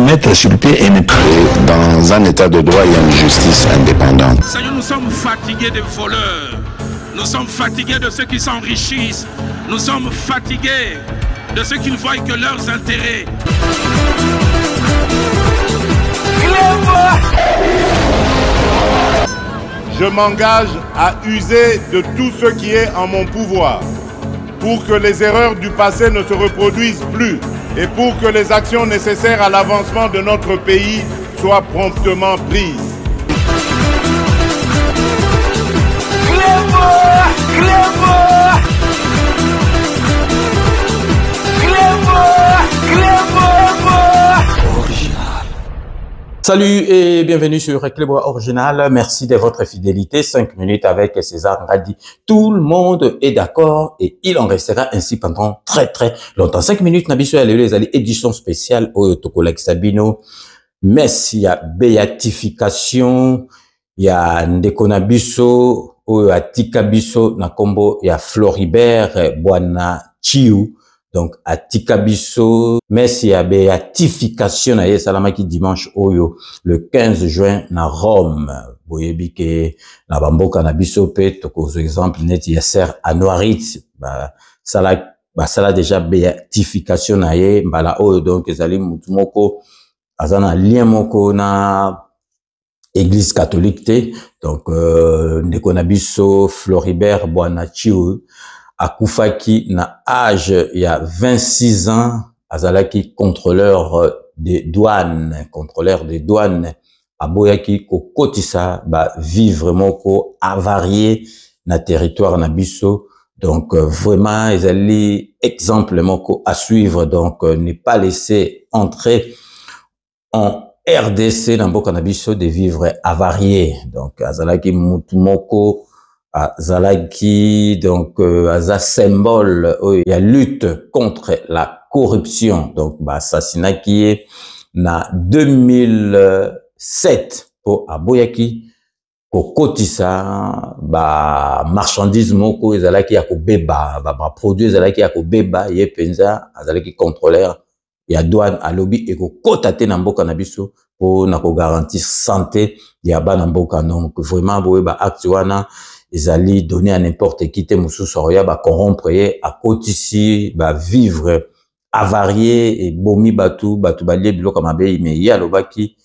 mettre sur pied et dans un état de droit, il y a une justice indépendante. Seigneur, nous sommes fatigués des voleurs. Nous sommes fatigués de ceux qui s'enrichissent. Nous sommes fatigués de ceux qui ne voient que leurs intérêts. Je m'engage à user de tout ce qui est en mon pouvoir pour que les erreurs du passé ne se reproduisent plus et pour que les actions nécessaires à l'avancement de notre pays soient promptement prises. Salut et bienvenue sur Clébois Original. Merci de votre fidélité. 5 minutes avec César Ngadi. Tout le monde est d'accord et il en restera ainsi pendant très longtemps. 5 minutes, Nabiso les édition spéciale au Tokolek Sabino. Merci, il y a béatification, il y a Ndeko Nabiso, il y a Tika Biso, Nakombo, il y a Floribert, Boana Chiu. Donc, à Tikabiso, merci à béatification na salamaki dimanche oyo, le 15 juin na Rome. Boyebi ke na bamboka na biso pe toko exemple net Yasser Anouarit, sala déjà béatification na ye, mbala oyo donc ezali mutu moko azana lien moko na Église catholique te. Donc, ndeko na biso Floribert Boanachiu akufaki na âge il y a 26 ans, azalaki contrôleur des douanes, aboyaki ko kotisa ba vivre moko avarié na territoire na biso. Donc vraiment ezali exemple moko à suivre. Donc ne pas laisser entrer en RDC na mboka na biso de vivre avarié. Donc azalaki mutu moko Zalaki, donc, aza symbole, il y a lutte contre la corruption. Donc, assassinat qui est na 2007 pour Aboyaki, pour Kotisa, marchandise moko, Zalaki yako beba, produit Zalaki yako beba, ye penza, Zalaki contrôleur, il y a douane à lobby et ko kotate na mboka na biso pour na ko garantir santé, ya ba na mboka. Donc, vraiment, acte wana, ils allaient donner à n'importe qui te moussou soria corrompre à kotisi vivre avarié et bomi batu balie biloko mabe mais ya lobaki.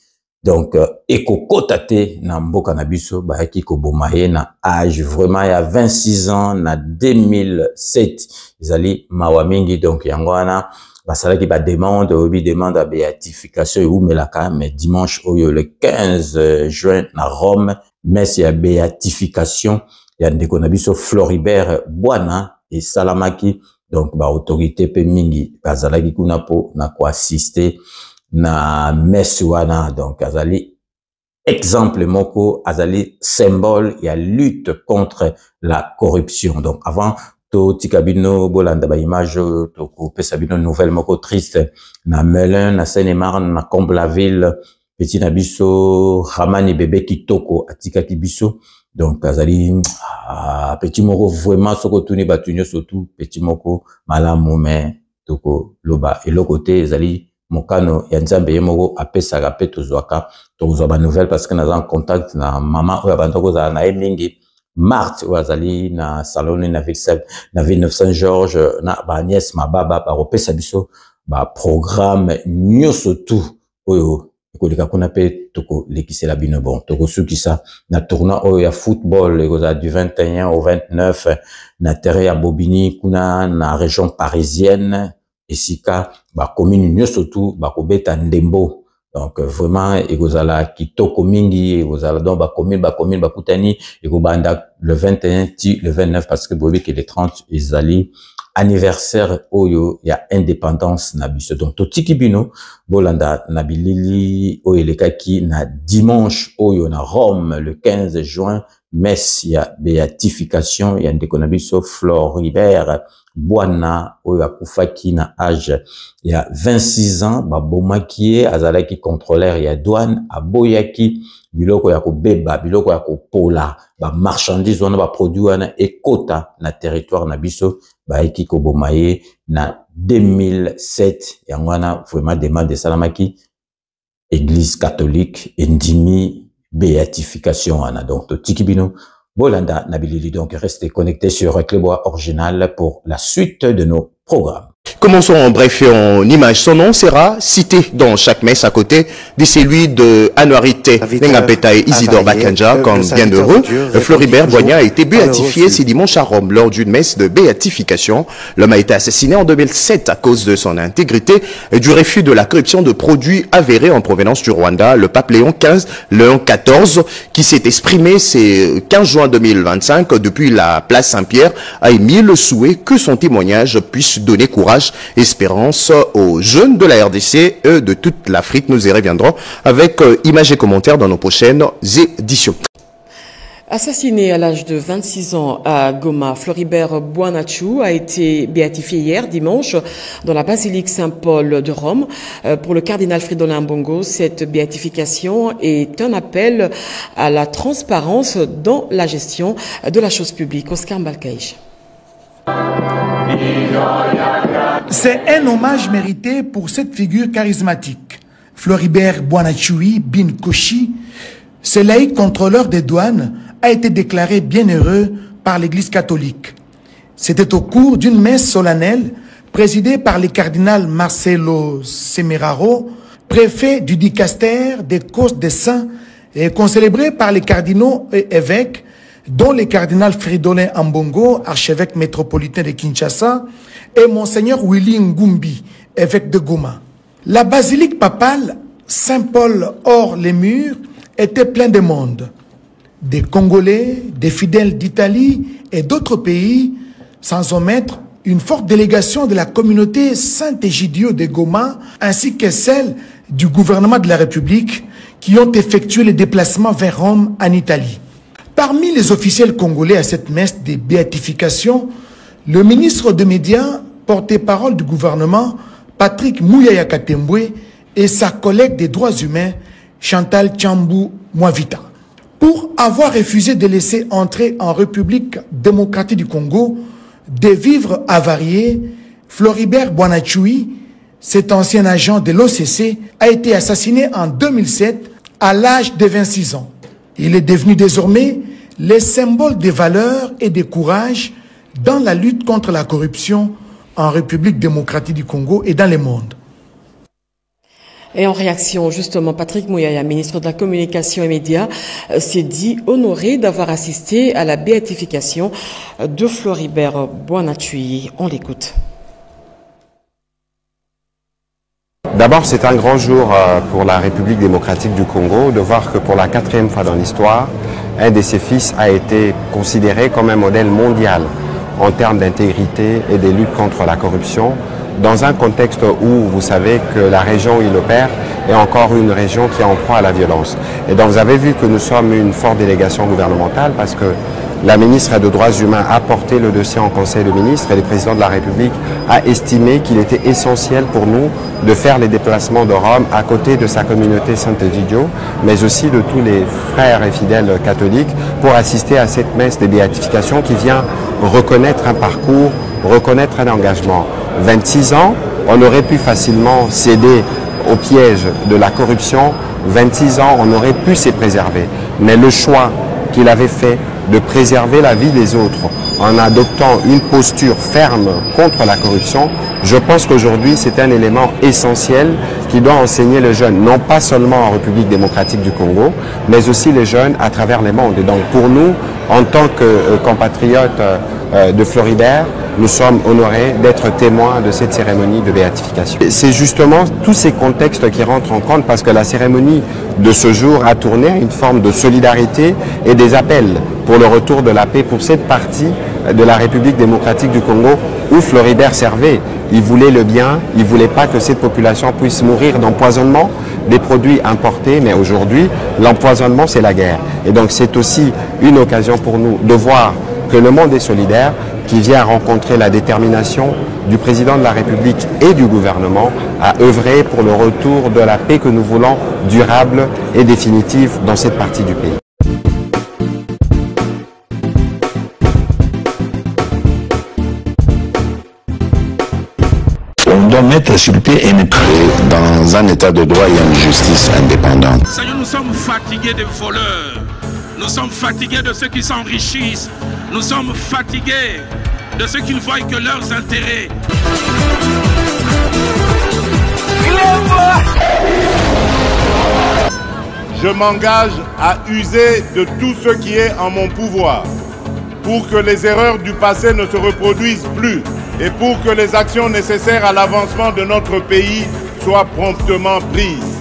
Donc eko kotate na mboka na biso ki ko bomaye na âge vraiment il y a 26 ans na 2007 ils allaient mawamingi. Donc yangwana basalaki demande à béatification ou melaka mais dimanche le 15 juin na Rome. Merci à béatification, il y a Ndeko Nabiso Floribert Boana et Salamaki. Donc, autorité pe mingi, azalaki kuna po na ko assister na messe wana. Donc, azali exemple moko, azali symbole, il y a lutte contre la corruption. Donc, avant, to tikabino bolanda ba image to ko pesa bino nouvelle moko triste na Melun, na Seine-et-Marne, na Comble-la-Ville. Petit Nabiso, Ramani bébé kitoko, atika kibiso. Donc, azali, petit moko, vraiment, soko tuni batunyo, surtout, petit moko, malamu, mais, toko, loba. Et l'autre côté, azali, mokano, yanzambe, moko, apesa, rapé, tozwaka, tozwaba nouvelle, parce que nous avons en contact, na maman, ou abandoko, na emingi, Marthe, ou azali, na salon, na ville Saint-Georges, na ba nièce, ma baba, ba opesa biso, ba programme, nyoso tout, oyo, koleka kuna pe toko lekisela bino bon toko suki sa na tournoi oyo ya football du 21 au 29 na terrain ya Bobigny kuna na région parisienne esika commune nyoso tout kobeta ndembo. Donc vraiment ekozala kitoko mingi ekozala donc commune bakutani ekobanda le 21 ti le 29 parce que bobi que les 30 ezali anniversaire oyo ya indépendance na biso. Donc totiki bino bolanda na bilili oyo lekaki na dimanche oyo na Rome le 15 juin messe ya béatification ya Ndeko na biso Floribert Boana oyo akufaki na âge ya 26 ans babomaki azalaki contrôleur ya douane aboyaki biloko ya kobeba biloko ya kopola marchandise wana produit wana ekota na territoire na biso baiki kobomaye na 2007 yango wana vraiment demande salamaki Église catholique Ndimi béatification ana. Donc Tikibino Bolanda Nabilili, donc restez connectés sur Clébois Original pour la suite de nos programmes. Commençons en bref et en image. Son nom sera cité dans chaque messe à côté de celui de Anuarité Nengapeta et Isidore Bakanja comme bienheureux. Floribert Boigna a été béatifié ce dimanche à Rome lors d'une messe de béatification. L'homme a été assassiné en 2007 à cause de son intégrité et du refus de la corruption de produits avérés en provenance du Rwanda. Le pape Léon XIV, qui s'est exprimé ce 15 juin 2025 depuis la place Saint-Pierre, a émis le souhait que son témoignage puisse donner courage, espérance aux jeunes de la RDC et de toute l'Afrique. Nous y reviendrons avec images et commentaires dans nos prochaines éditions. Assassiné à l'âge de 26 ans à Goma, Floribert Boinachou a été béatifié hier dimanche dans la basilique Saint-Paul de Rome. Pour le cardinal Fridolin Mbongo, cette béatification est un appel à la transparence dans la gestion de la chose publique. Oscar Mbalkaïch. C'est un hommage mérité pour cette figure charismatique. Floribert Boinachoui Bin Koshi, ce laïc contrôleur des douanes, a été déclaré bienheureux par l'Église catholique. C'était au cours d'une messe solennelle présidée par le cardinal Marcelo Semeraro, préfet du dicaster des causes des saints, et concélébré par les cardinaux et évêques, dont le cardinal Fridolin Ambongo, archevêque métropolitain de Kinshasa, et Monseigneur Willy Ngumbi, évêque de Goma. La basilique papale Saint-Paul hors les murs était pleine de monde. Des Congolais, des fidèles d'Italie et d'autres pays, sans omettre une forte délégation de la communauté Saint-Égidio de Goma, ainsi que celle du gouvernement de la République, qui ont effectué le déplacement vers Rome en Italie. Parmi les officiels congolais à cette messe de béatification, le ministre des Médias, porte-parole du gouvernement, Patrick Mouyaya Katembwe, et sa collègue des droits humains, Chantal Tchambou Mwavita. Pour avoir refusé de laisser entrer en République démocratique du Congo des vivres avariés, Floribert Boinachoui, cet ancien agent de l'OCC, a été assassiné en 2007 à l'âge de 26 ans. Il est devenu désormais le symbole des valeurs et des courage dans la lutte contre la corruption en République démocratique du Congo et dans le monde. Et en réaction, justement, Patrick Mouyaya, ministre de la Communication et Médias, s'est dit honoré d'avoir assisté à la béatification de Floribert Boinachoui. On l'écoute. D'abord, c'est un grand jour pour la République démocratique du Congo de voir que pour la 4e fois dans l'histoire, un de ses fils a été considéré comme un modèle mondial en termes d'intégrité et de lutte contre la corruption, dans un contexte où vous savez que la région où il opère est encore une région qui est en proie à la violence. Et donc vous avez vu que nous sommes une forte délégation gouvernementale parce que la ministre des Droits humains a porté le dossier en Conseil de ministres et le président de la République a estimé qu'il était essentiel pour nous de faire les déplacements de Rome à côté de sa communauté Saint-Egidio, mais aussi de tous les frères et fidèles catholiques pour assister à cette messe de béatification qui vient reconnaître un parcours, reconnaître un engagement. 26 ans, on aurait pu facilement céder au piège de la corruption. 26 ans, on aurait pu s'y préserver. Mais le choix qu'il avait fait de préserver la vie des autres en adoptant une posture ferme contre la corruption, je pense qu'aujourd'hui c'est un élément essentiel qui doit enseigner les jeunes, non pas seulement en République démocratique du Congo, mais aussi les jeunes à travers le monde. Et donc pour nous, en tant que compatriotes de Floribert, nous sommes honorés d'être témoins de cette cérémonie de béatification. C'est justement tous ces contextes qui rentrent en compte parce que la cérémonie de ce jour a tourné à une forme de solidarité et des appels pour le retour de la paix pour cette partie de la République démocratique du Congo où Floribert servait. Il voulait le bien, il ne voulait pas que cette population puisse mourir d'empoisonnement des produits importés, mais aujourd'hui, l'empoisonnement, c'est la guerre. Et donc c'est aussi une occasion pour nous de voir que le monde est solidaire, qui vient rencontrer la détermination du président de la République et du gouvernement à œuvrer pour le retour de la paix que nous voulons durable et définitive dans cette partie du pays. On doit mettre sur pied et créer dans un état de droit et une justice indépendante. Seigneur, nous sommes fatigués des voleurs. Nous sommes fatigués de ceux qui s'enrichissent. Nous sommes fatigués de ceux qui ne voient que leurs intérêts. Je m'engage à user de tout ce qui est en mon pouvoir pour que les erreurs du passé ne se reproduisent plus et pour que les actions nécessaires à l'avancement de notre pays soient promptement prises.